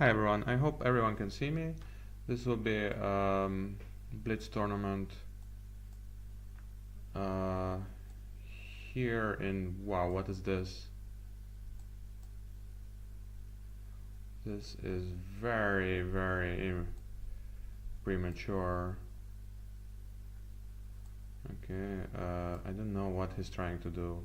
Hi everyone, I hope everyone can see me. This will be Blitz tournament uh, here in, wow, what is this? This is very premature. Okay, I don't know what he's trying to do.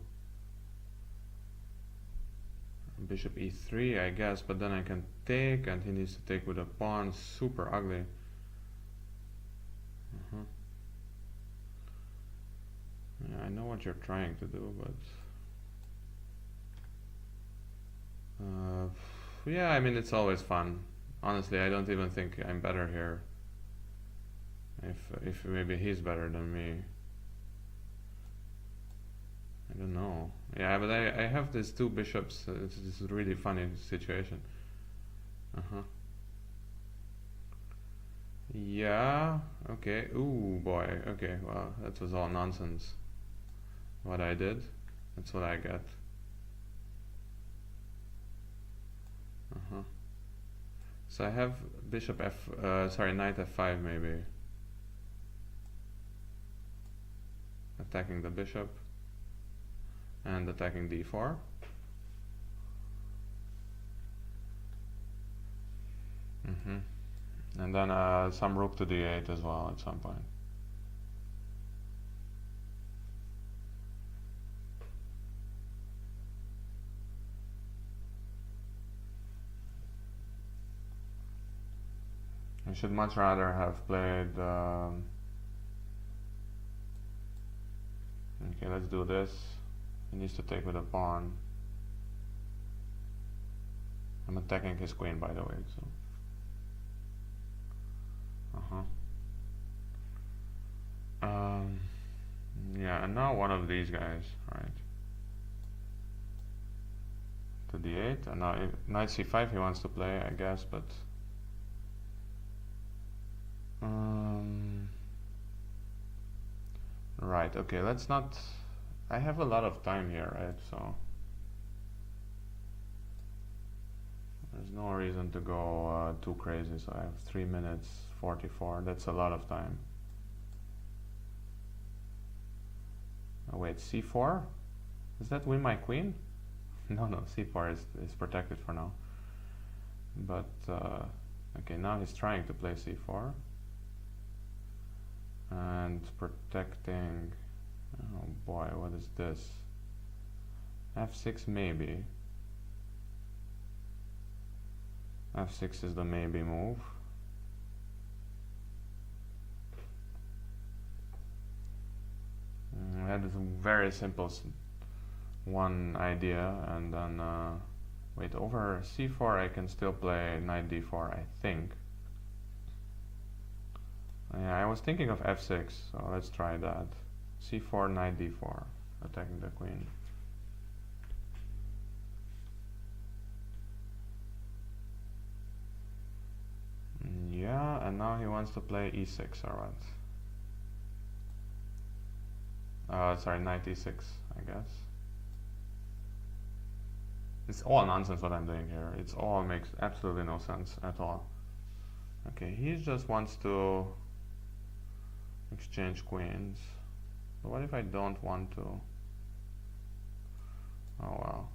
Bishop e3 I guess, but then I can take and he needs to take with a pawn. Super ugly. Yeah, I know what you're trying to do, but yeah, I mean, it's always fun. Honestly, I don't even think I'm better here. If maybe he's better than me. I don't know. Yeah, but I have these two bishops. It's this is a really funny situation. Uh-huh. Yeah, okay. Ooh, boy. Okay, well, that was all nonsense. What I did. That's what I get. Uh-huh. So I have bishop knight f5 maybe. Attacking the bishop. And attacking d4. And then some rook to d8 as well at some point. I should much rather have played okay, let's do this. He needs to take with a pawn. I'm attacking his queen, by the way, so yeah, and now one of these guys, right? To d8, and now knight c5 he wants to play, I guess, but right, okay, let's not. I have a lot of time here, right? So there's no reason to go too crazy. So I have 3 minutes 44. That's a lot of time. Oh, wait, c4? Does that win my queen? No, c4 is protected for now. But okay, now he's trying to play c4 and protecting. Oh boy, what is this? f6 maybe. f6 is the maybe move. That is a very simple one idea, and then wait, over c4 I can still play knight d4, I think. Yeah, I was thinking of f6, so let's try that. c4, knight d4, attacking the queen. Yeah, and now he wants to play e6 or what? Sorry, knight e6, I guess. It's all nonsense what I'm doing here. It's all makes absolutely no sense at all. Okay, he just wants to exchange queens. But what if I don't want to? Oh wow.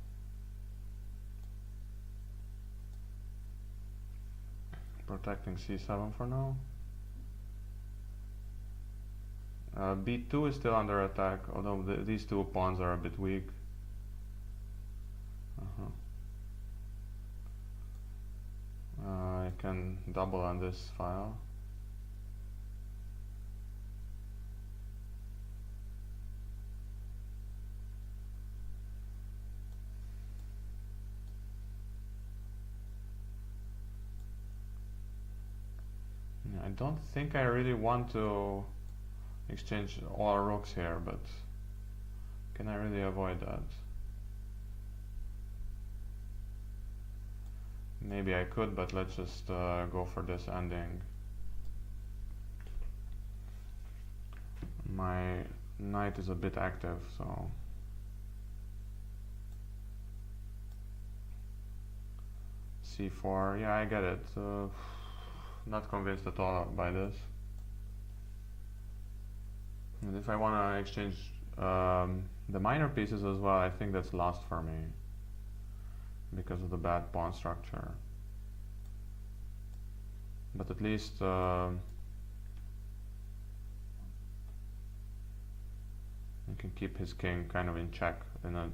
Protecting c7 for now. b2 is still under attack, although these two pawns are a bit weak. I can double on this file. I don't think I really want to exchange all rooks here, but can I really avoid that? Maybe I could, but let's just go for this ending. My knight is a bit active, so c4. Yeah, I get it. Not convinced at all by this. And if I want to exchange the minor pieces as well, I think that's lost for me because of the bad pawn structure. But at least I can keep his king kind of in check in a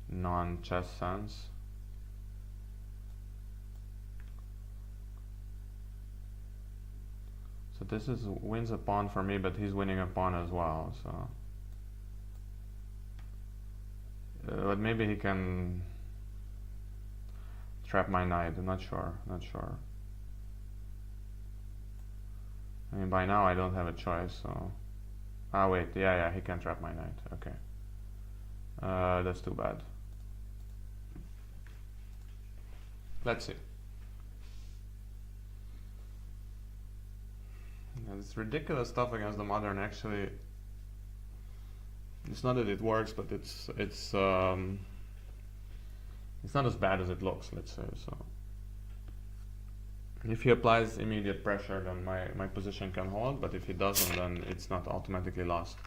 non-chess sense. So this is wins a pawn for me, but he's winning a pawn as well. So, but maybe he can trap my knight. I'm not sure. Not sure. I mean, by now I don't have a choice. So, wait. Yeah, he can trap my knight. Okay. That's too bad. Let's see. And this ridiculous stuff against the modern actually, it's not that it works, but it's not as bad as it looks, let's say. So if he applies immediate pressure, then my position can hold, but if he doesn't, then it's not automatically lost.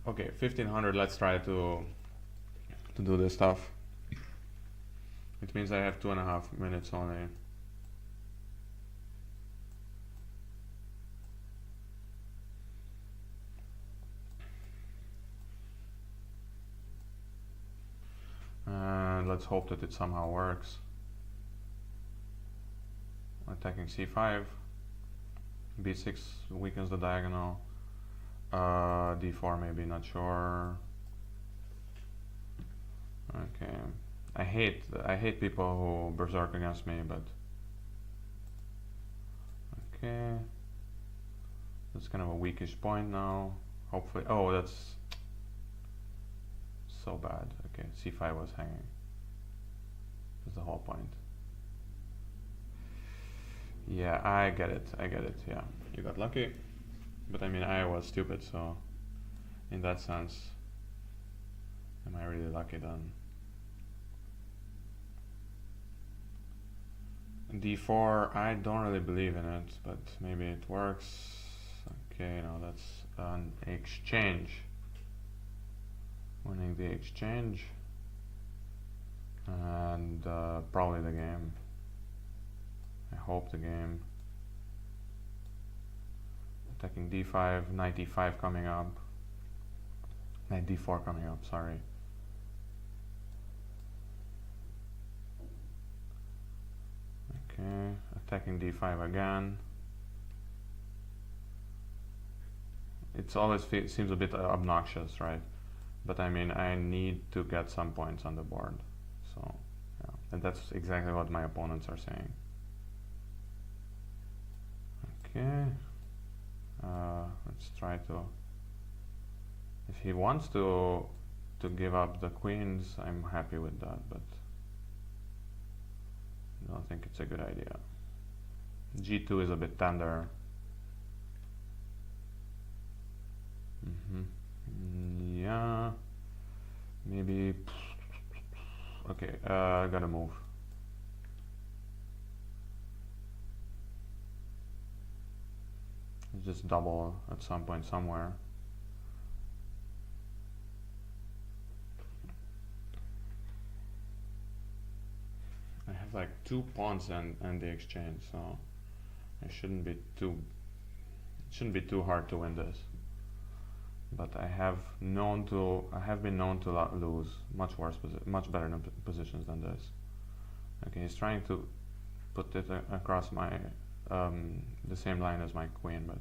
Okay, 1500, let's try to do this stuff. It means I have 2.5 minutes only. And let's hope that it somehow works. Attacking c5. b6 weakens the diagonal. d4 maybe, not sure. Okay, I hate people who berserk against me, but okay, that's kind of a weakish point now. Hopefully, oh, that's so bad. Okay, c5 was hanging. That's the whole point. Yeah, I get it. Yeah, you got lucky, but I mean, I was stupid. So, in that sense, am I really lucky then? d4, I don't really believe in it, but maybe it works. Okay, now that's an exchange. Winning the exchange. And probably the game. I hope the game. Attacking d5, knight e5 coming up. Knight d4 coming up, sorry. Okay, attacking d5 again. It's always seems a bit obnoxious, right? But I mean, I need to get some points on the board. So, yeah, and that's exactly what my opponents are saying. Okay, let's try to. If he wants to give up the queens, I'm happy with that, but I don't think it's a good idea. g2 is a bit tender. Yeah, maybe. Okay, I gotta move. Just double at some point somewhere. I have like 2 pawns and the exchange, so it shouldn't be too hard to win this. But I have been known to lose much better positions than this. Okay, he's trying to put it across my the same line as my queen, but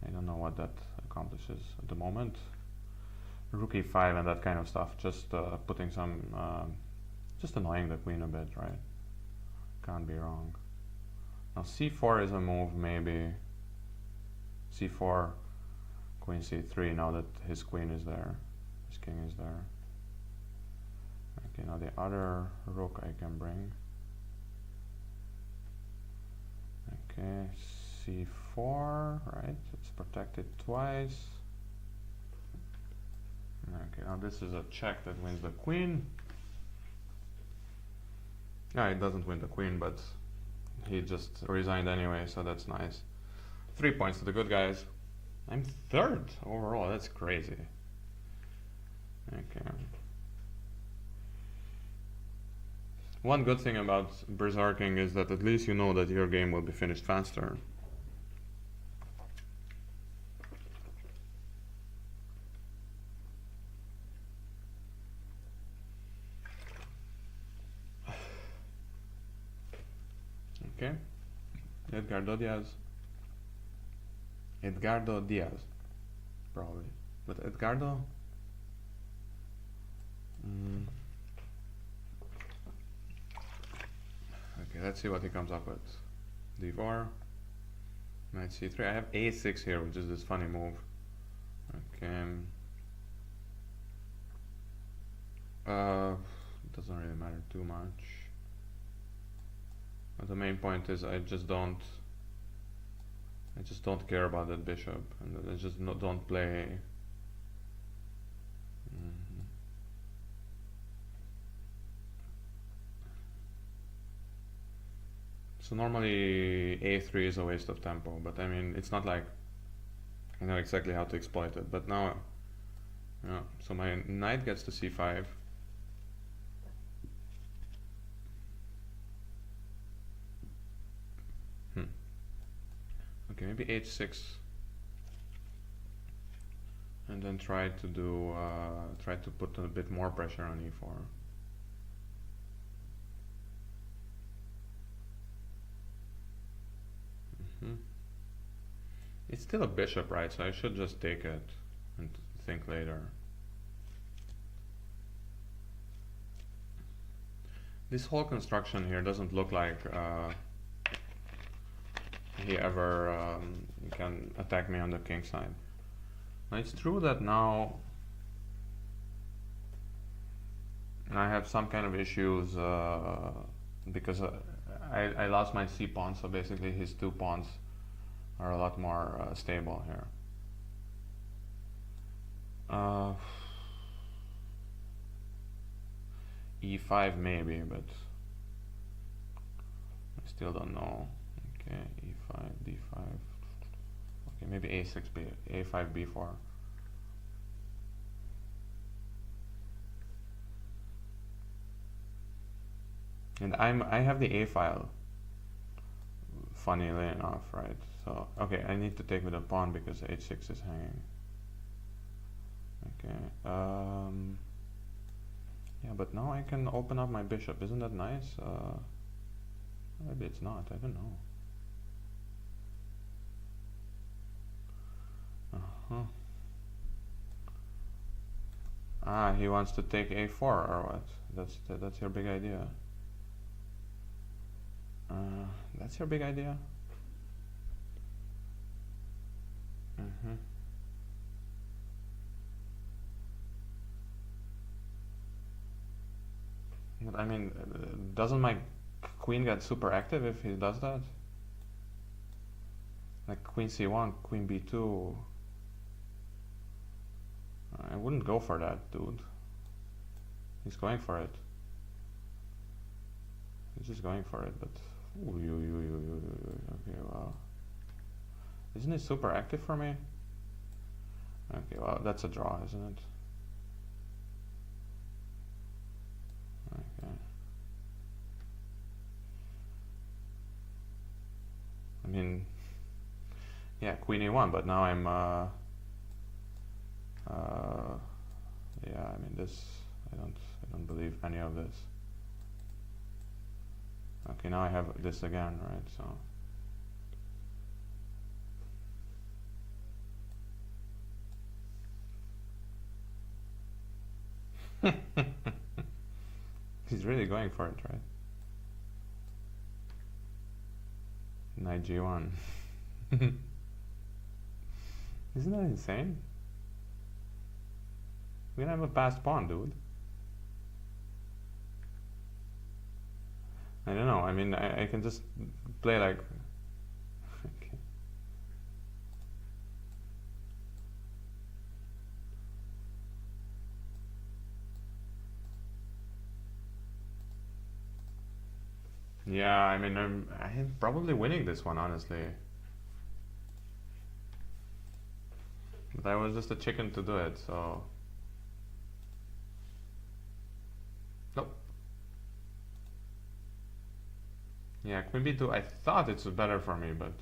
I don't know what that accomplishes at the moment. Rook e5 and that kind of stuff, just putting some, just annoying the queen a bit, right? Can't be wrong. Now c4 is a move, maybe. c4, queen c3, now that his queen is there, his king is there. Okay, now the other rook I can bring. Okay, c4, right? It's protected twice. Okay, now this is a check that wins the queen. Yeah, it doesn't win the queen, but he just resigned anyway, so that's nice. 3 points to the good guys. I'm third overall, that's crazy. Okay. One good thing about berserking is that at least you know that your game will be finished faster. Okay. Edgardo Diaz. Probably. But Edgardo? Okay, let's see what he comes up with. D4. Knight C3. I have A6 here, which is this funny move. Okay. Doesn't really matter too much. But the main point is I just don't care about that bishop, and I just don't play. So normally A3 is a waste of tempo, but I mean it's not like I know exactly how to exploit it. But now, yeah. So my knight gets to C5. Okay, maybe H6, and then try to put a bit more pressure on E4. It's still a bishop, right? So I should just take it and think later. This whole construction here doesn't look like he ever can attack me on the king side. Now it's true that now I have some kind of issues because I lost my c pawn, so basically his 2 pawns are a lot more stable here. E5 maybe, but I still don't know. Okay, E5, D5. Okay, maybe A6, A5, B4. And I have the A file, funnily enough, right? So, okay, I need to take with a pawn because H6 is hanging. Okay, yeah, but now I can open up my bishop. Isn't that nice? Maybe it's not, I don't know. Ah, he wants to take A4 or what? That's your big idea. That's your big idea. But I mean, doesn't my queen get super active if he does that? Like queen c1, queen b2. I wouldn't go for that, dude. He's going for it. He's just going for it, but okay, wow. Isn't it super active for me? Okay, well, that's a draw, isn't it? Okay. I mean, yeah, queen e1, but now I'm, yeah, I mean, this, I don't believe any of this. Okay, now I have this again, right, so. He's really going for it, right? Knight g1. Isn't that insane? We're gonna have a passed pawn, dude. I don't know, I mean, I can just play like... Okay. Yeah, I mean, I'm probably winning this one, honestly. But I was just a chicken to do it, so... Nope. Yeah, queen b2, I thought it was better for me, but...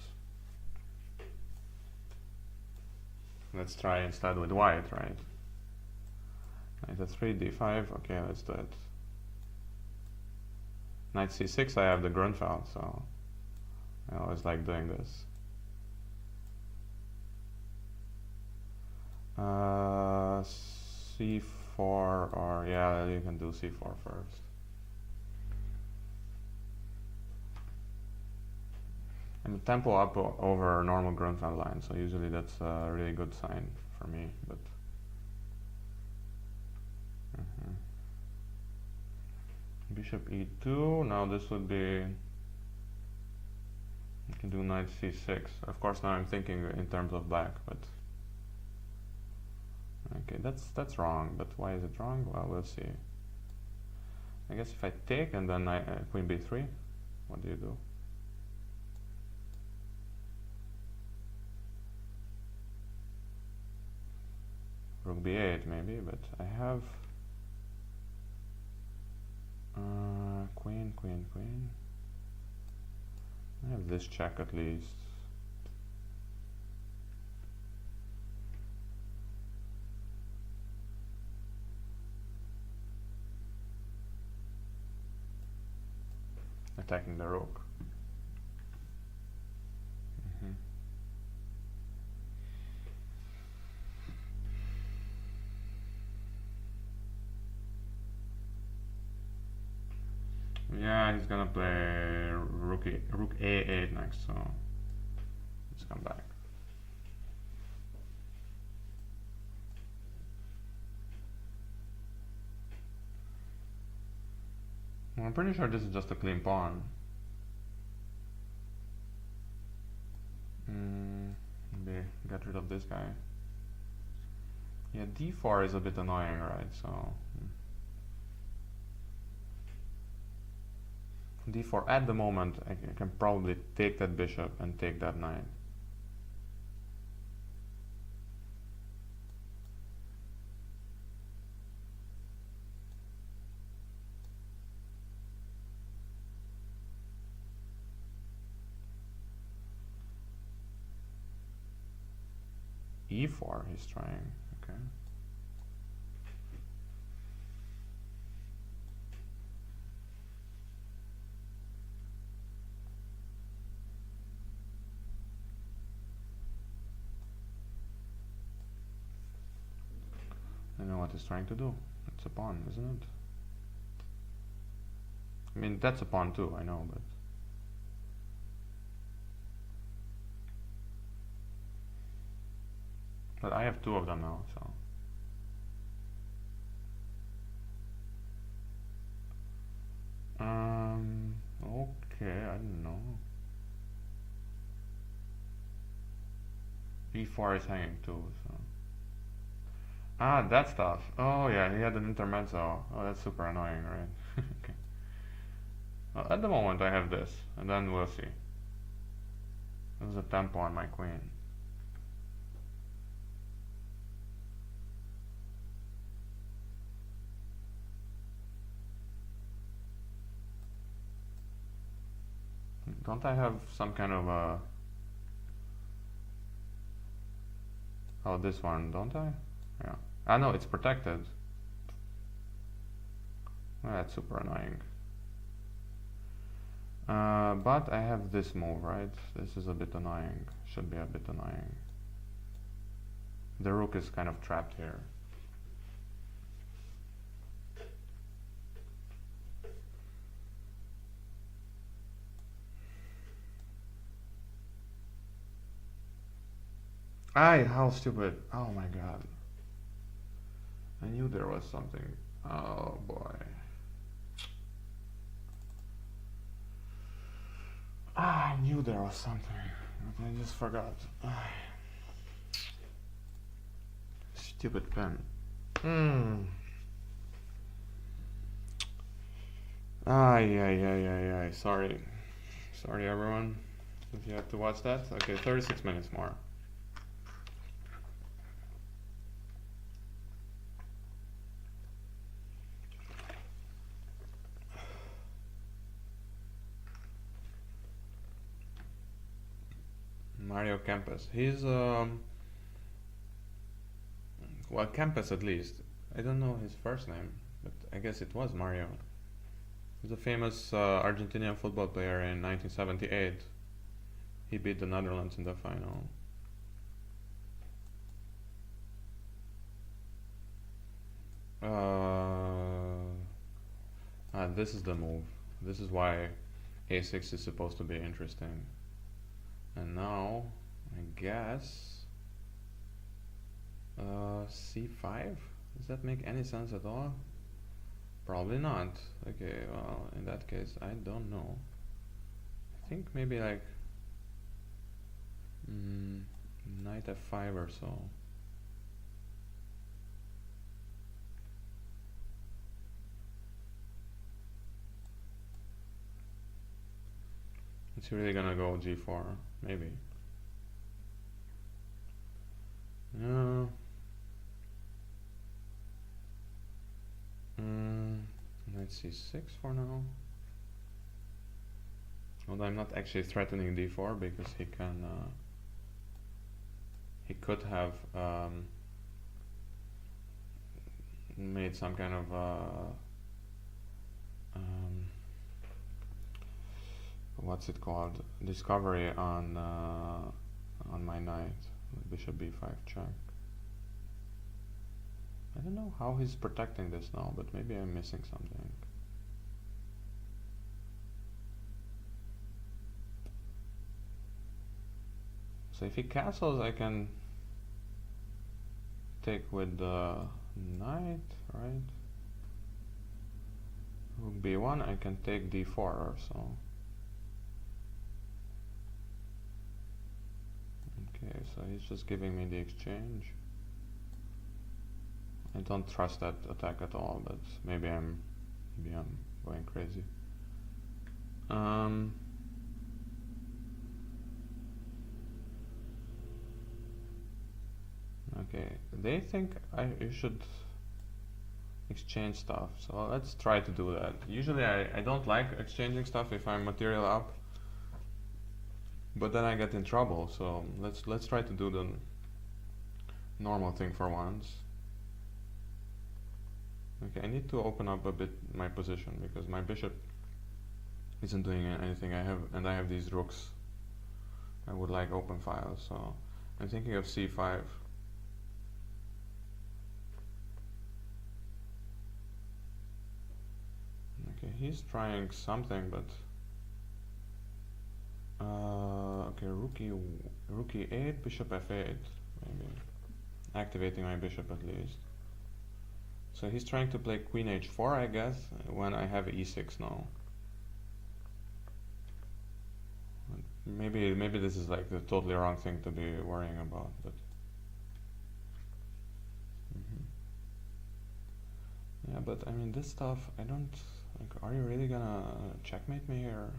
Let's try instead with white, right? Knight a3, d5, okay, let's do it. Knight c6, I have the Grunfeld, so... I always like doing this. C4 or yeah, you can do c4 first. And tempo up over normal Grunfeld line, so usually that's a really good sign for me. But bishop e2. Now this would be. You can do knight c6. Of course, now I'm thinking in terms of black, but. Okay, that's wrong, but why is it wrong? Well, we'll see. I guess if I take and then queen b3, what do you do? Rook b8 maybe, but I have queen. I have this check at least. Attacking the rook. Yeah, he's gonna play rook a8 next, so let's come back. Well, I'm pretty sure this is just a clean pawn. Maybe get rid of this guy. Yeah, d4 is a bit annoying, right? So d4 at the moment, I can probably take that bishop and take that knight. e4 he's trying, okay. I know what he's trying to do. It's a pawn, isn't it? I mean, that's a pawn too, I know, but... But I have two of them now, so... Okay, I don't know. b4 is hanging too, so... Ah, that stuff. Oh yeah, he had an intermezzo. Oh, that's super annoying, right? Okay. Well, at the moment I have this, and then we'll see. This is a tempo on my queen. Don't I have some kind of a... Oh, this one, don't I? Yeah. Ah, no, it's protected. Well, that's super annoying. But I have this move, right? This is a bit annoying. Should be a bit annoying. The rook is kind of trapped here. How stupid. Oh my god. I knew there was something. Oh boy. I knew there was something, but I just forgot. Stupid pen. Ay, ay, ay, ay, ay. Sorry. Sorry, everyone. If you had to watch that. Okay, 36 minutes more. Mario Campos. He's, well, Campos at least. I don't know his first name, but I guess it was Mario. He's a famous Argentinian football player in 1978. He beat the Netherlands in the final. This is the move. This is why a6 is supposed to be interesting. And now, I guess, c5? Does that make any sense at all? Probably not. Okay, well, in that case, I don't know. I think maybe like knight f5 or so. It's really gonna go g4, maybe. No. Knight c6 for now. Although I'm not actually threatening d4 because he can. He could have made some kind of what's it called? Discovery on my knight. Bishop b5 check. I don't know how he's protecting this now, but maybe I'm missing something. So if he castles, I can take with the knight, right? Rook b1, I can take d4 or so. Okay, so he's just giving me the exchange. I don't trust that attack at all, but maybe I'm going crazy. Okay, they think you should exchange stuff, so let's try to do that. Usually I don't like exchanging stuff if I'm material up, but then I get in trouble, so let's try to do the normal thing for once. Okay, I need to open up a bit my position because my bishop isn't doing anything. I have these rooks. I would like open files, so I'm thinking of c5. Okay, he's trying something, but okay, rook e8, bishop f8, maybe activating my bishop at least. So he's trying to play queen h4, I guess, when I have e6 now. Maybe this is like the totally wrong thing to be worrying about, but yeah, but I mean this stuff, I don't like. Are you really gonna checkmate me here?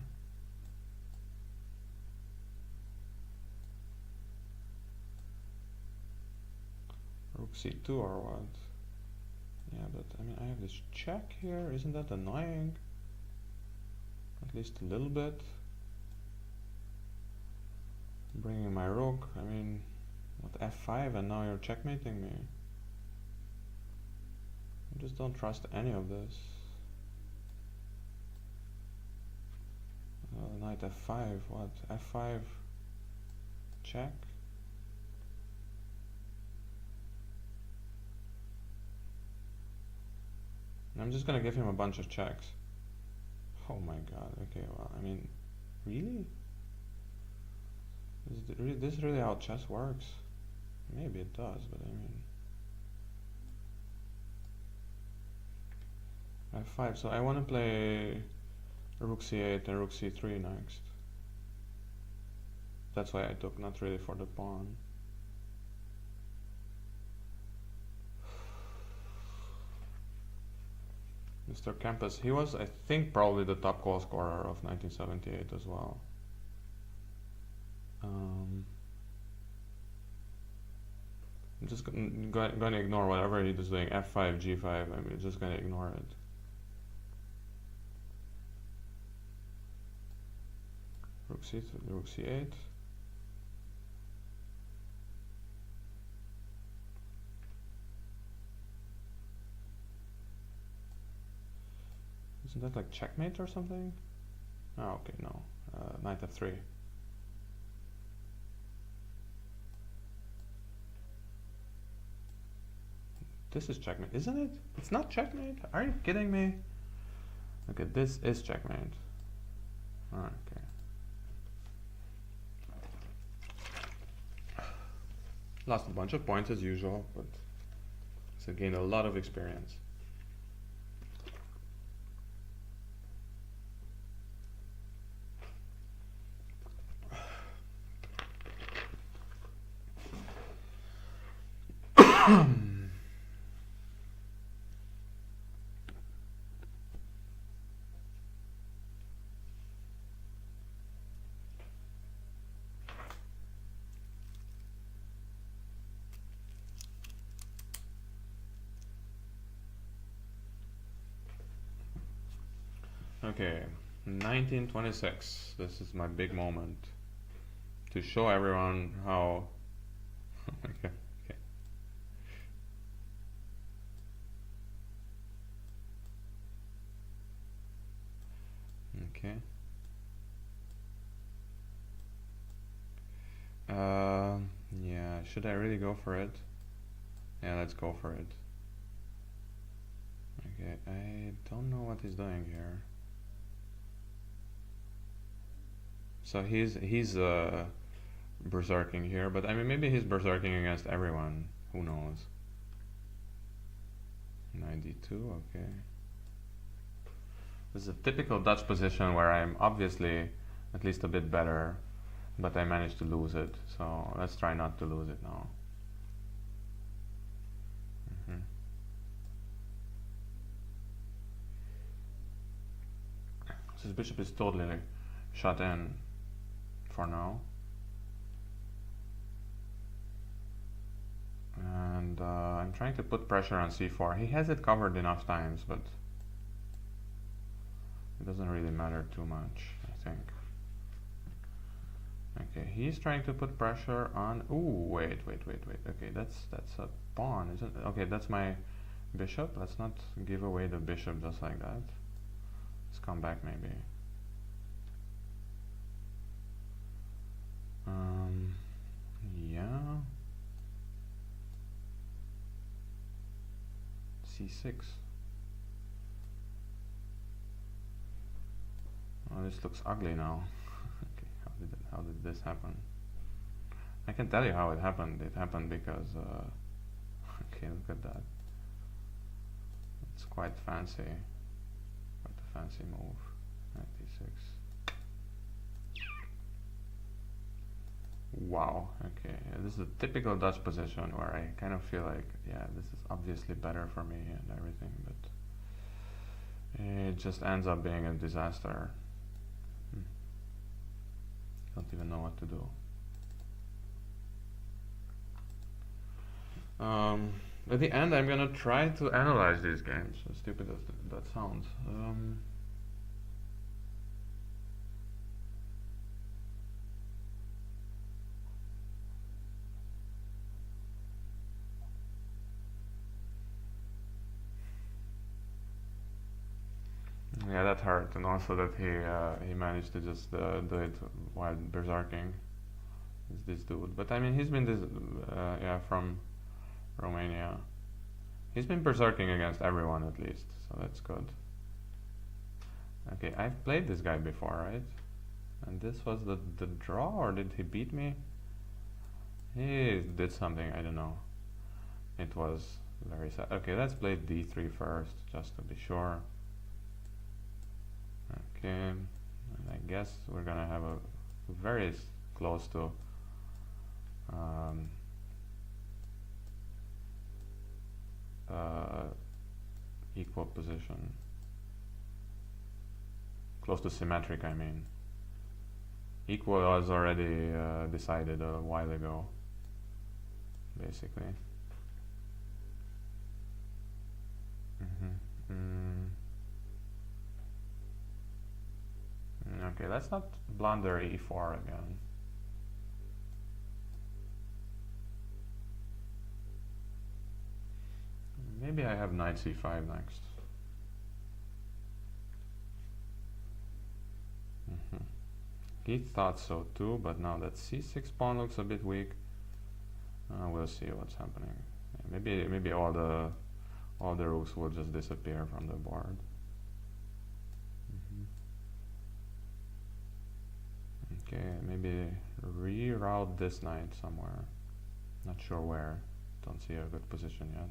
Rook c2 or what? Yeah, but I mean, I have this check here. Isn't that annoying? At least a little bit. Bringing my rook. I mean, what, f5 and now you're checkmating me. I just don't trust any of this. Knight f5. What? f5 check. I'm just gonna give him a bunch of checks. Oh my god, okay, well, I mean, really? Is this really how chess works? Maybe it does, but I mean... f5, so I want to play rook c8 and rook c3 next. That's why I took, not really for the pawn. Mr. Campus, he was, I think, probably the top goal scorer of 1978 as well. I'm just going to ignore whatever he was doing, f5, g5, I'm just going to ignore it. Rook c8. Isn't that like checkmate or something? Oh, okay, no. Knight f3. This is checkmate, isn't it? It's not checkmate? Are you kidding me? Okay, this is checkmate. Okay. Lost a bunch of points as usual, but so gained a lot of experience. Okay, 1926. This is my big moment to show everyone how. Okay. Okay. Yeah, should I really go for it? Yeah, let's go for it. Okay, I don't know what he's doing here. So he's berserking here, but I mean maybe he's berserking against everyone. Who knows? 92, okay. This is a typical Dutch position where I'm obviously at least a bit better, but I managed to lose it. So let's try not to lose it now. So his bishop is totally shut in for now. And I'm trying to put pressure on c4. He has it covered enough times, but it doesn't really matter too much, I think. Okay, he's trying to put pressure on. Ooh, wait. Okay, that's a pawn, isn't it? Okay, that's my bishop. Let's not give away the bishop just like that. Let's come back maybe. Yeah. c6. Oh, this looks ugly now. Okay, how did this happen? I can tell you how it happened. It happened because okay, look at that. It's quite fancy. Quite a fancy move. 96. Wow, okay, this is a typical Dutch position where I kind of feel like, yeah, this is obviously better for me and everything, but it just ends up being a disaster. Don't even know what to do. At the end, I'm gonna try to analyze these games, as stupid as that sounds. Yeah, that hurt, and also that he managed to just do it while berserking. Is this dude? But I mean, he's been this yeah, from Romania. He's been berserking against everyone at least, so that's good. Okay, I've played this guy before, right? And this was the draw, or did he beat me? He did something, I don't know. It was very sad. Okay, let's play d3 first, just to be sure. Okay, and I guess we're gonna have a very close to equal position. close to symmetric, I mean. Equal was already decided a while ago, basically. Okay, let's not blunder e4 again. Maybe I have knight c5 next. He thought so too, but now that c6 pawn looks a bit weak. We'll see what's happening. Yeah, maybe all the rooks will just disappear from the board. Okay, maybe reroute this knight somewhere. Not sure where. Don't see a good position yet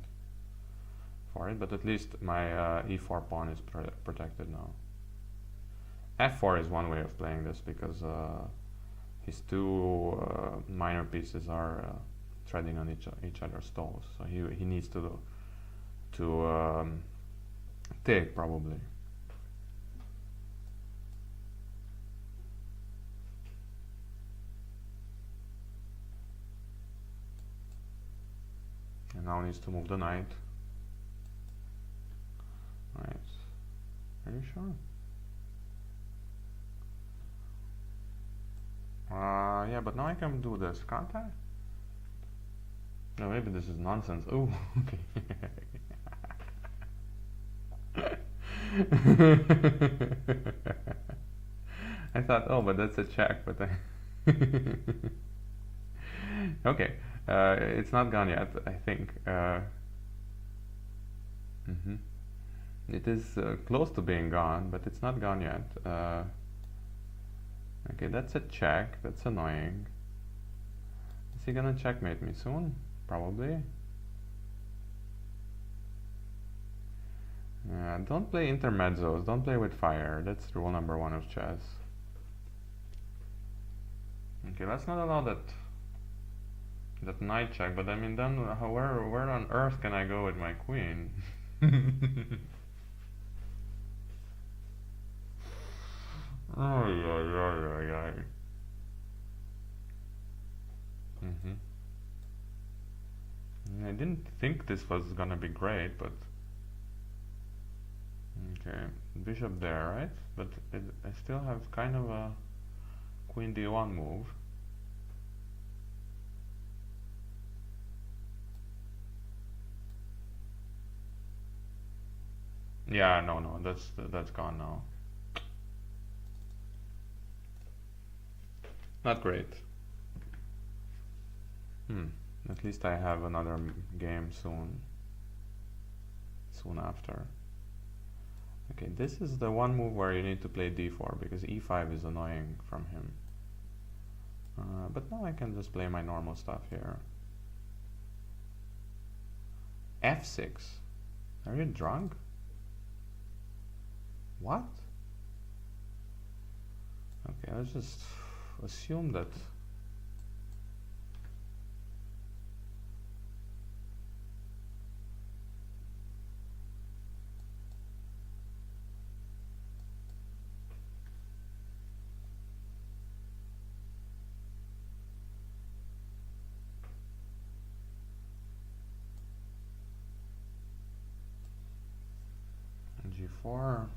for it, but at least my e4 pawn is protected now. f4 is one way of playing this because his two minor pieces are treading on each other's toes, so he needs to take probably. And now needs to move the knight. Right. Are you sure? Yeah, but now I can do this, can't I? No, maybe this is nonsense. Oh, okay. I thought, oh, but that's a check, but okay, it's not gone yet, I think. It is close to being gone, but it's not gone yet. Okay, that's a check. That's annoying. Is he gonna checkmate me soon? Probably. Yeah, don't play intermezzos. Don't play with fire. That's rule number 1 of chess. Okay, let's not allow that knight check. But I mean, then where on earth can I go with my queen? Oh, yeah. I didn't think this was gonna be great, but okay, bishop there, right? But I still have kind of a queen d1 move. Yeah, no, that's gone now. Not great. At least I have another game soon after. Okay, this is the one move where you need to play d4 because e5 is annoying from him. But now I can just play my normal stuff here. f6. Are you drunk? What? Okay, let's just assume that g4.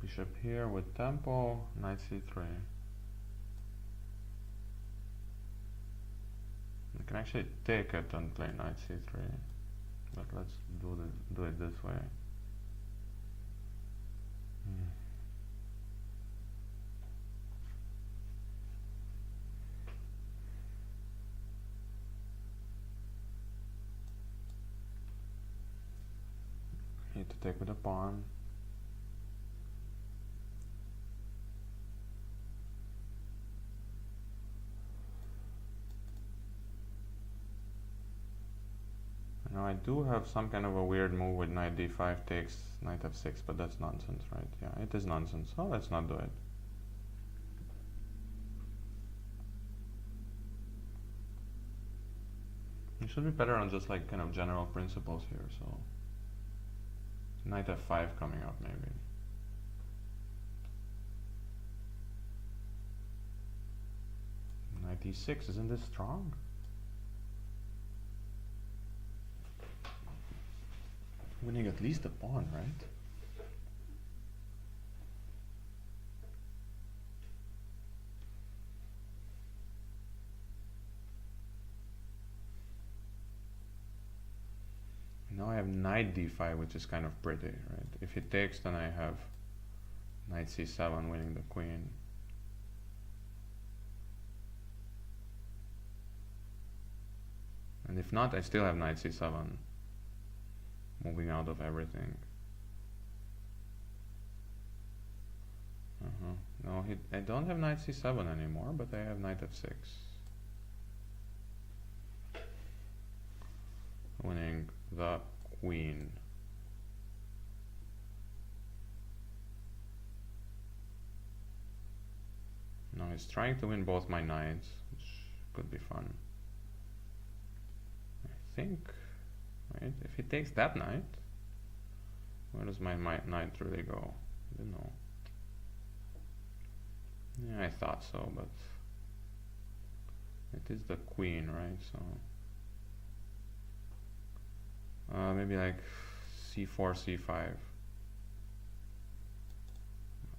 Bishop here with tempo, knight c3. I can actually take it and play knight c3, but let's do it this way. Need to take with a pawn. Now I do have some kind of a weird move with knight d5 takes knight f6, but that's nonsense, right? Yeah, it is nonsense, so let's not do it. You should be better on just like kind of general principles here, so knight f5 coming up maybe. Knight e6, isn't this strong? Winning at least a pawn, right? Now I have knight d5, which is kind of pretty, right? If he takes, then I have knight c7 winning the queen. And if not, I still have knight c7 moving out of everything. No, I don't have knight c7 anymore, but I have knight f6. Winning the queen. Now he's trying to win both my knights, which could be fun. I think, right, if he takes that knight, where does my knight really go? I don't know. Yeah, I thought so, but it is the queen, right? So maybe like c4, c5.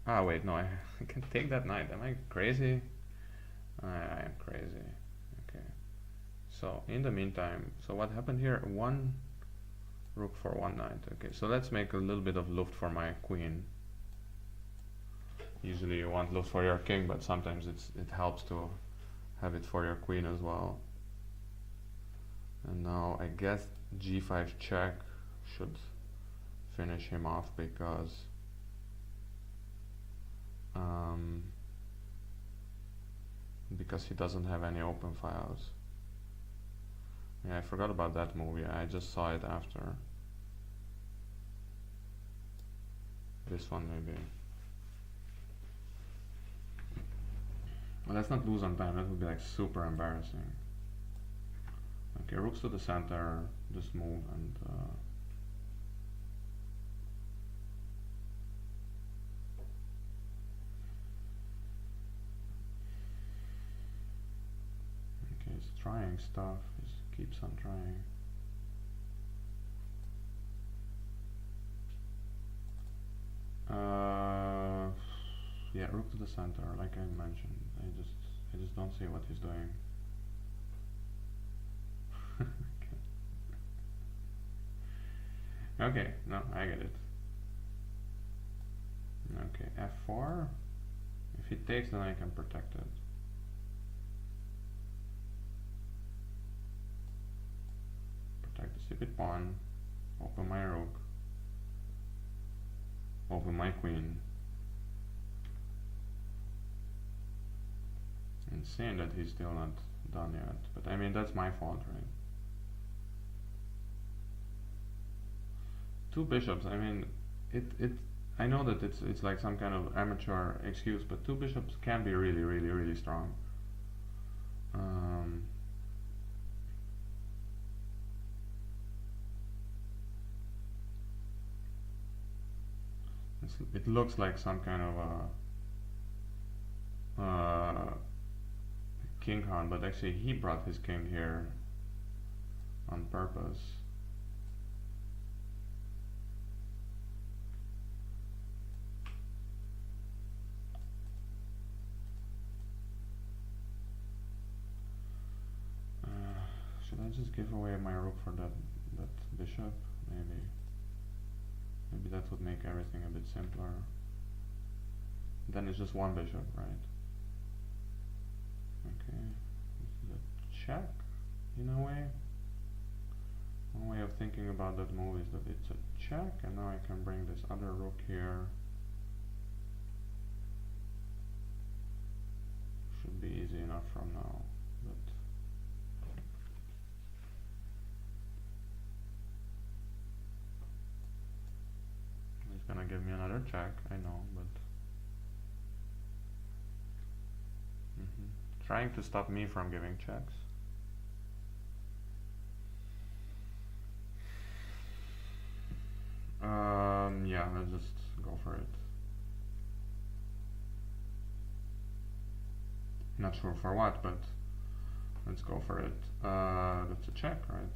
Ah, wait, no, I can take that knight. Am I crazy? I am crazy. Okay. So in the meantime, so what happened here? One rook for one knight. Okay, so let's make a little bit of luft for my queen. Usually you want luft for your king, but sometimes it helps to have it for your queen as well. And now I guess g5 check should finish him off because he doesn't have any open files. Yeah, I forgot about that movie. I just saw it after. This one maybe. Well, let's not lose on time. That would be like super embarrassing. Okay, rooks to the center, just move and okay, he's trying stuff, he keeps on trying. Yeah, rook to the center, like I mentioned. I just don't see what he's doing. Okay, no, I get it. Okay, f4. If he takes, then I can protect it. Protect the stupid pawn. Open my rook. Open my queen. Insane that he's still not done yet, but I mean that's my fault, right? Two bishops. I mean, I know that it's like some kind of amateur excuse, but two bishops can be really, really, really strong. It looks like some kind of a king con, but actually he brought his king here on purpose. Should I just give away my rook for that bishop? Maybe that would make everything a bit simpler. Then it's just one bishop, right? Okay, this is a check in a way. One way of thinking about that move is that it's a check, and now I can bring this other rook here. Should be easy enough from now, but he's gonna give me another check, I know, but trying to stop me from giving checks. Not sure for what, but let's go for it. That's a check, right?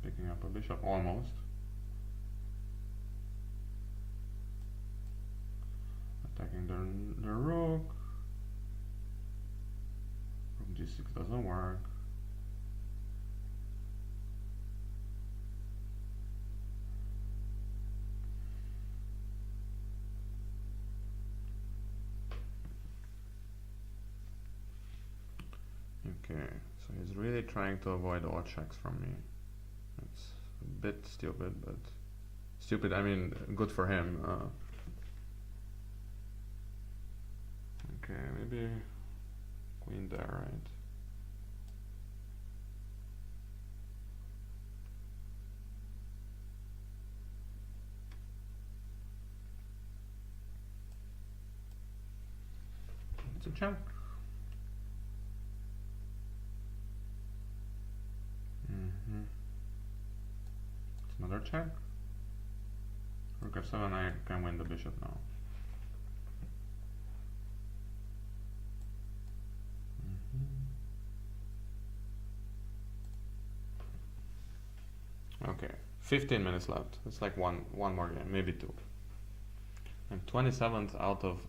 Picking up a bishop, almost. Attacking the rook. Rook g6 doesn't work. Okay, so he's really trying to avoid all checks from me. It's a bit stupid, but stupid, I mean, good for him. Okay, maybe queen there, right? It's a check. It's another check. Rook f7, I can win the bishop now. Okay, 15 minutes left. It's like one more game, maybe two. I'm 27th out of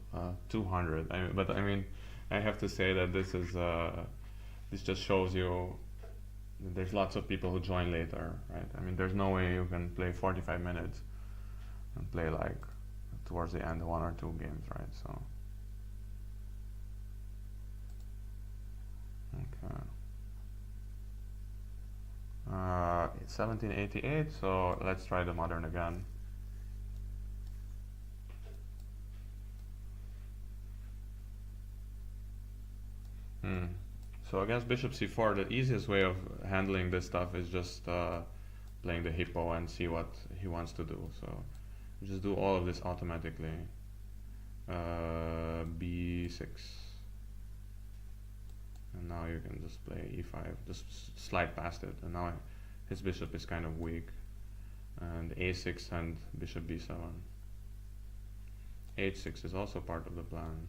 200. But I mean, I have to say that this just shows you that there's lots of people who join later, right? I mean, there's no way you can play 45 minutes and play like towards the end 1 or 2 games, right? So okay. 1788, so let's try the modern again. So against bishop c4, the easiest way of handling this stuff is just playing the hippo and see what he wants to do. So just do all of this automatically. b6. And now you can just play e5, just slide past it. And now his bishop is kind of weak. And a6 and bishop b7. h6 is also part of the plan.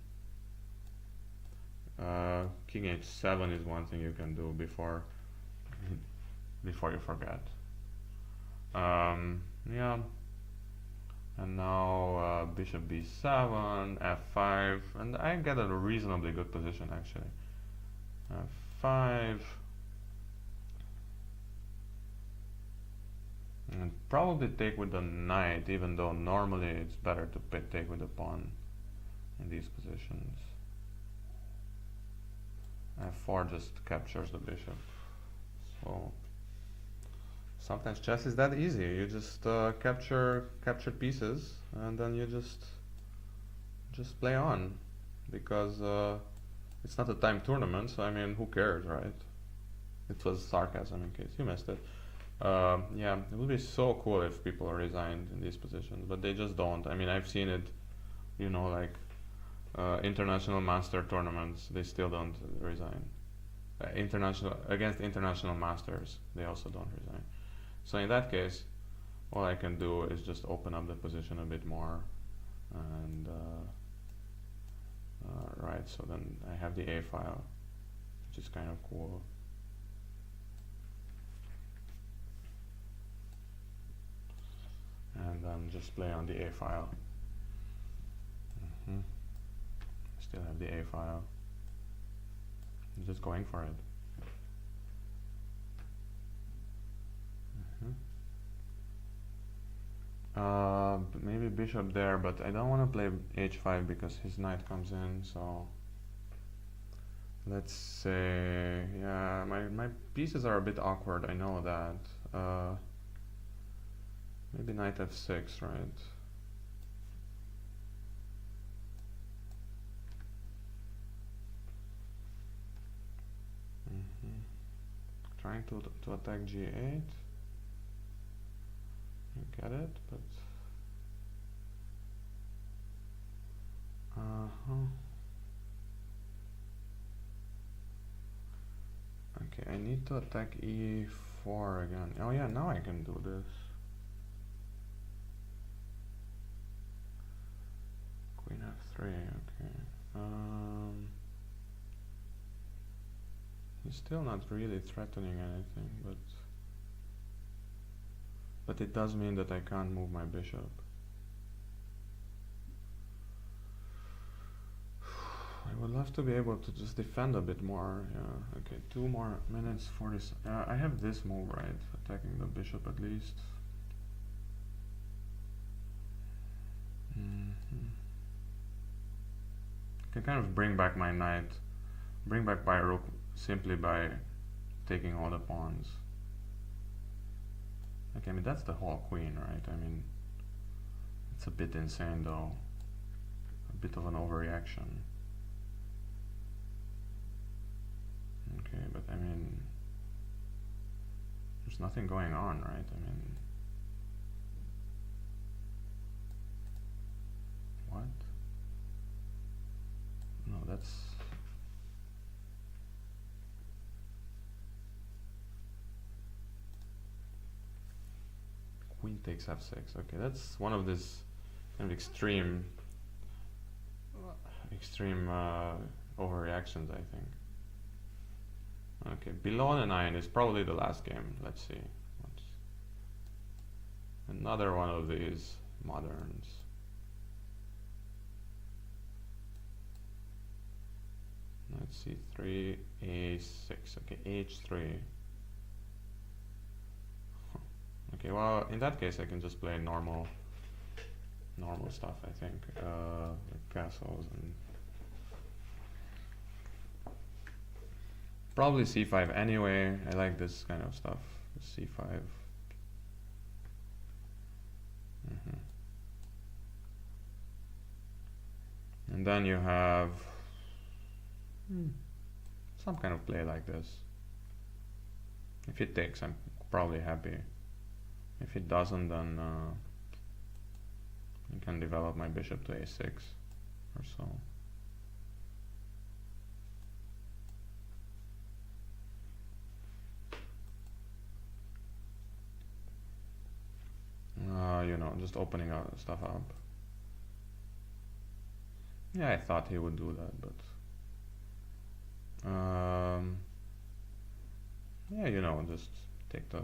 King h7 is one thing you can do before you forget. Yeah. And now bishop b7, f5, and I get a reasonably good position actually. f5, and probably take with the knight, even though normally it's better to take with the pawn in these positions. f4 just captures the bishop. So sometimes chess is that easy. You just capture pieces, and then you just play on, because it's not a time tournament. So I mean, who cares, right? It was sarcasm in case you missed it. Yeah, it would be so cool if people resigned in these positions, but they just don't. I mean, I've seen it, you know, like international master tournaments, they still don't resign. Against international masters, they also don't resign. So in that case, all I can do is just open up the position a bit more, and right, so then I have the A file, which is kind of cool. And then just play on the A file. Still have the A file. I'm just going for it. Maybe bishop there, but I don't want to play h5 because his knight comes in, so let's say, yeah, my pieces are a bit awkward, I know that. Maybe knight f6, right? Trying to attack g8. You get it, but okay, I need to attack e4 again. Oh yeah, now I can do this. Queen f3, okay. He's still not really threatening anything, but it does mean that I can't move my bishop. I would love to be able to just defend a bit more. Yeah. Okay, 2 more minutes for this. I have this move, right? Attacking the bishop at least. I can kind of bring back my knight, bring back my rook simply by taking all the pawns. Okay, I mean that's the whole queen, right? I mean, it's a bit insane though. A bit of an overreaction. Okay, but I mean, there's nothing going on, right? I mean, what? No, that's... Queen takes f6. Okay, that's one of these kind of extreme overreactions, I think. Okay, below the 9 is probably the last game. Let's see. Another one of these moderns. Let's see, 3, a6. Okay, h3. Okay, well, in that case, I can just play normal stuff, I think, like castles and probably c5 anyway. I like this kind of stuff. c5. And then you have some kind of play like this. If it takes, I'm probably happy. If it doesn't, then I can develop my bishop to a6 or so. You know, just opening stuff up. Yeah, I thought he would do that, but yeah, you know, just take the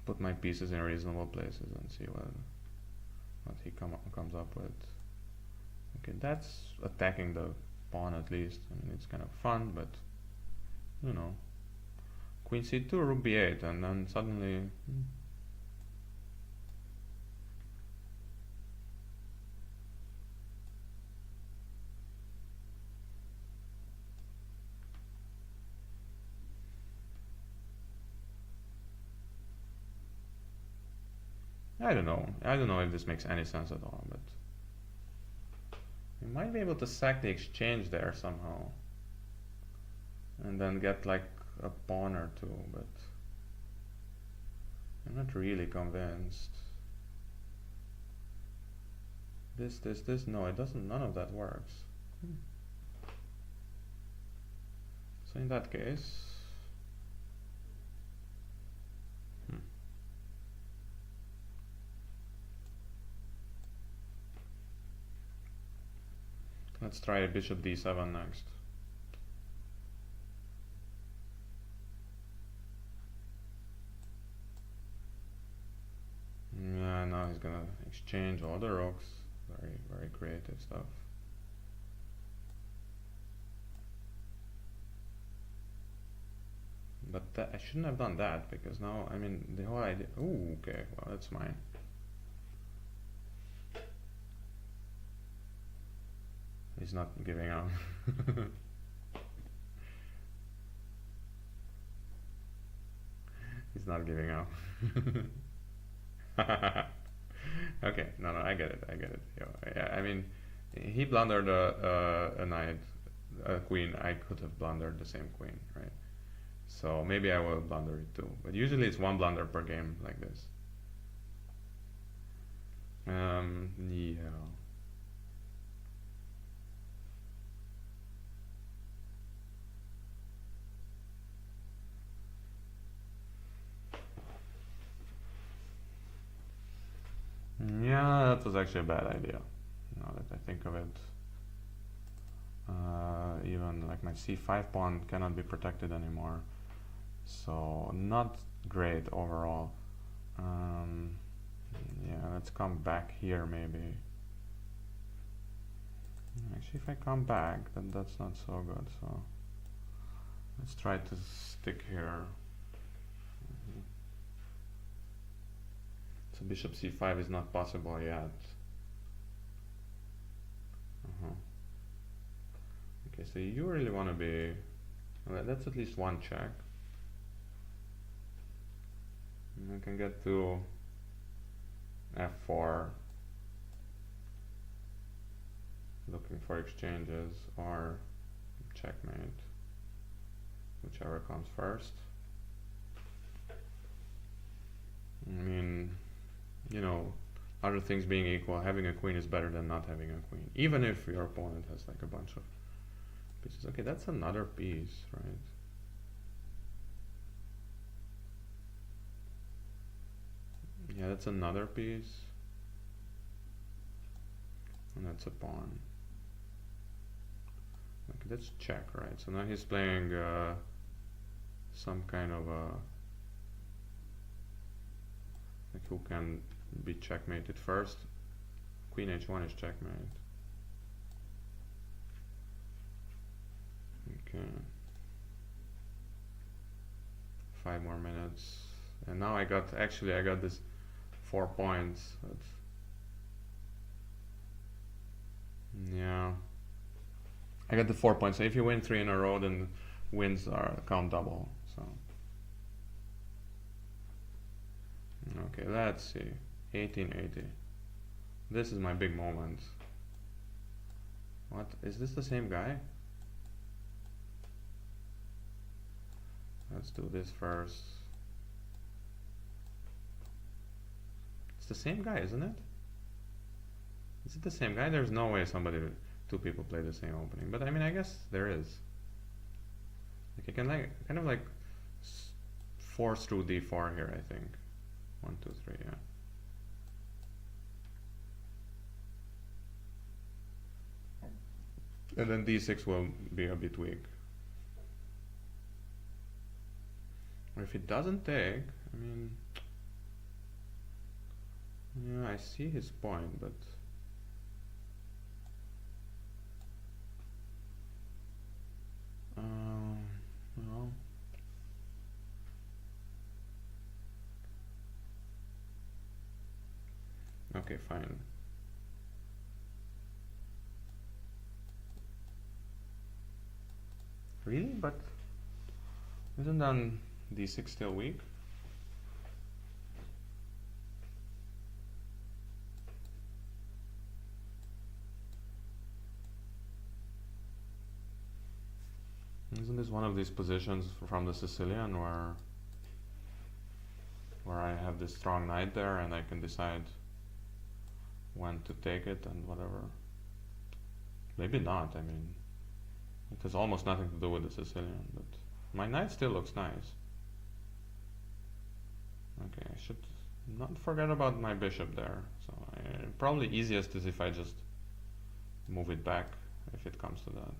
put my pieces in reasonable places and see what he comes up with. Okay, that's attacking the pawn at least. I mean, it's kind of fun, but you know, queen c2, rook b8, and then suddenly I don't know if this makes any sense at all, but we might be able to sack the exchange there somehow and then get like a pawn or two, but I'm not really convinced. This, no, it doesn't, none of that works. So in that case, let's try bishop d7 next. Yeah, now he's gonna exchange all the rooks. Very, very creative stuff. But I shouldn't have done that, because now, I mean, the whole idea... Ooh, okay, well, that's mine. He's not giving out. He's not giving out. Okay, no, I get it. Yeah, I mean, he blundered a knight, a queen. I could have blundered the same queen, right? So maybe I will blunder it too. But usually it's one blunder per game like this. Yeah. Yeah, that was actually a bad idea. Now that I think of it. Even like my c5 pawn cannot be protected anymore. So not great overall. Yeah, let's come back here maybe. Actually, if I come back, then that's not so good. So let's try to stick here. So bishop c5 is not possible yet. Okay, so you really want to be... Well, that's at least one check. And I can get to f4, looking for exchanges, or checkmate, whichever comes first. I mean, you know, other things being equal, having a queen is better than not having a queen, even if your opponent has like a bunch of pieces. Okay, that's another piece, right? Yeah, that's another piece. And that's a pawn. Okay, that's check, right? So now he's playing some kind of a... like who can be checkmated first. Queen h1 is checkmate. Okay. 5 more minutes. And now I got this 4 points. That's, yeah. I got the 4 points. So if you win 3 in a row, then wins are count double. So okay, let's see. 1880. This is my big moment. What? Is this the same guy? Let's do this first. It's the same guy, isn't it? Is it the same guy? There's no way two people play the same opening. But I mean, I guess there is. Like I can kind of like force through d4 here, I think. 1, 2, 3, yeah. And then d6 will be a bit weak. Or if it doesn't take, I mean, yeah, I see his point, but well, okay, fine. Really? But isn't then d6 still weak? Isn't this one of these positions from the Sicilian where I have this strong knight there and I can decide when to take it and whatever? Maybe not, I mean, it has almost nothing to do with the Sicilian, but my knight still looks nice. Okay, I should not forget about my bishop there. So probably easiest is if I just move it back, if it comes to that.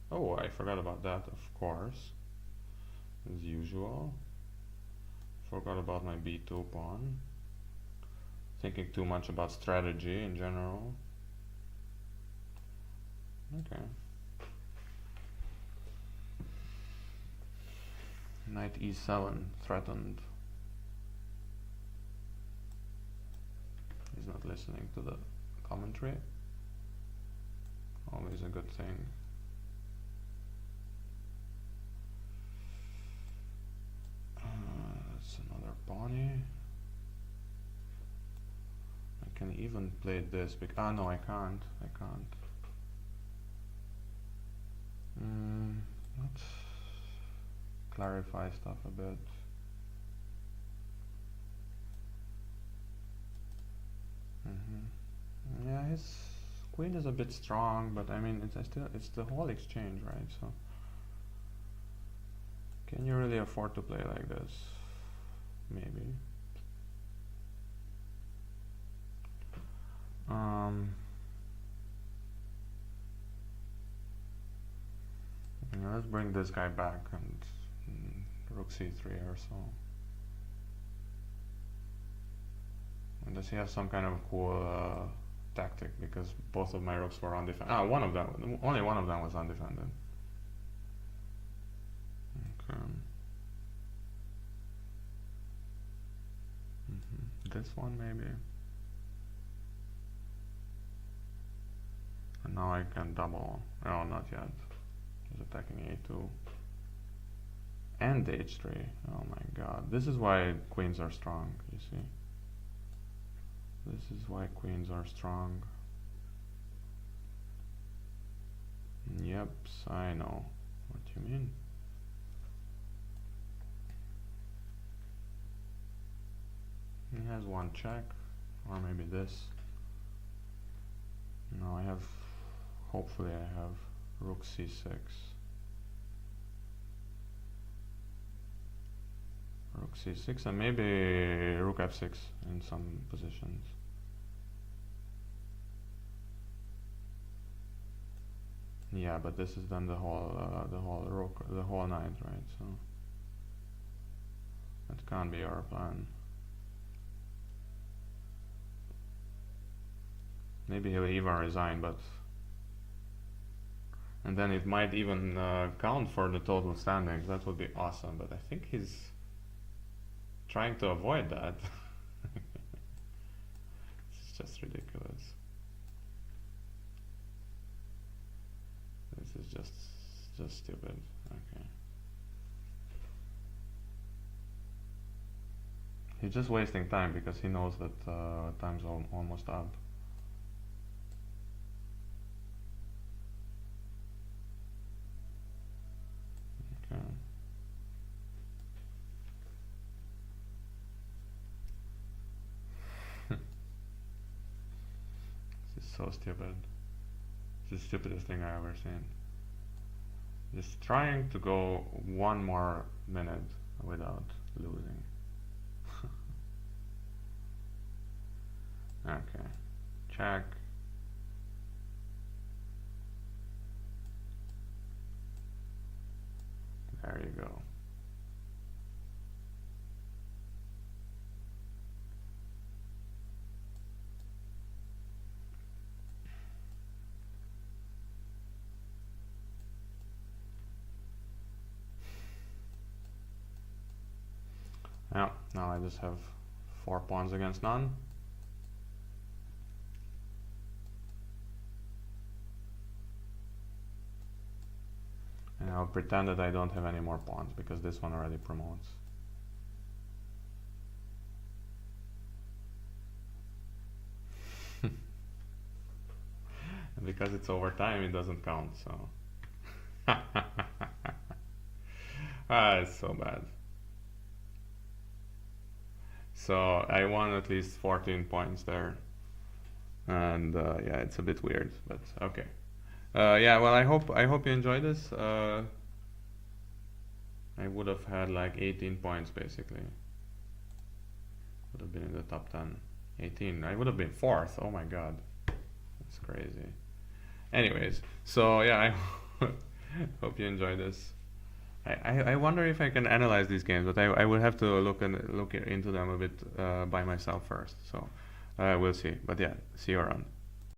Oh, I forgot about that, of course, as usual. Forgot about my b2 pawn. Thinking too much about strategy in general. Okay. Knight e7 threatened. He's not listening to the commentary. Always a good thing. That's another pawny. I can even play this because no, I can't. Let's clarify stuff a bit. Yeah, his queen is a bit strong, but I mean, it's the whole exchange, right? So, can you really afford to play like this? Maybe. bring this guy back and rook c3 or so. And does he have some kind of cool tactic? Because both of my rooks were undefended. Ah, only one of them was undefended. Okay. This one maybe. And now I can double. Oh, not yet. He's attacking a2. And h3. Oh my god. This is why queens are strong, you see. This is why queens are strong. Yep, I know what you mean. He has one check, or maybe this. No, I have, hopefully I have rook c6. Rook c6 and maybe rook f6 in some positions. Yeah, but this is then the whole rook, the whole knight, right? So that can't be our plan. Maybe he'll even resign, but and then it might even count for the total standings. That would be awesome. But I think he's trying to avoid that. It's just ridiculous. This is just stupid. Okay. He's just wasting time because he knows that time's almost up. Okay. This is so stupid. It's the stupidest thing I've ever seen. Just trying to go one more minute without losing. Okay. Check. There you go. Yeah, now I just have 4 pawns against none. And I'll pretend that I don't have any more pawns because this one already promotes. And because it's over time, it doesn't count, so. It's so bad. So I won at least 14 points there. And yeah, it's a bit weird, but okay. Yeah, well, I hope you enjoyed this. I would have had like 18 points basically. Would have been in the top 10. 18. I would have been 4th. Oh my god. That's crazy. Anyways, so yeah, I hope you enjoyed this. I wonder if I can analyze these games, but I would have to look into them a bit by myself first. So we'll see. But yeah, see you around.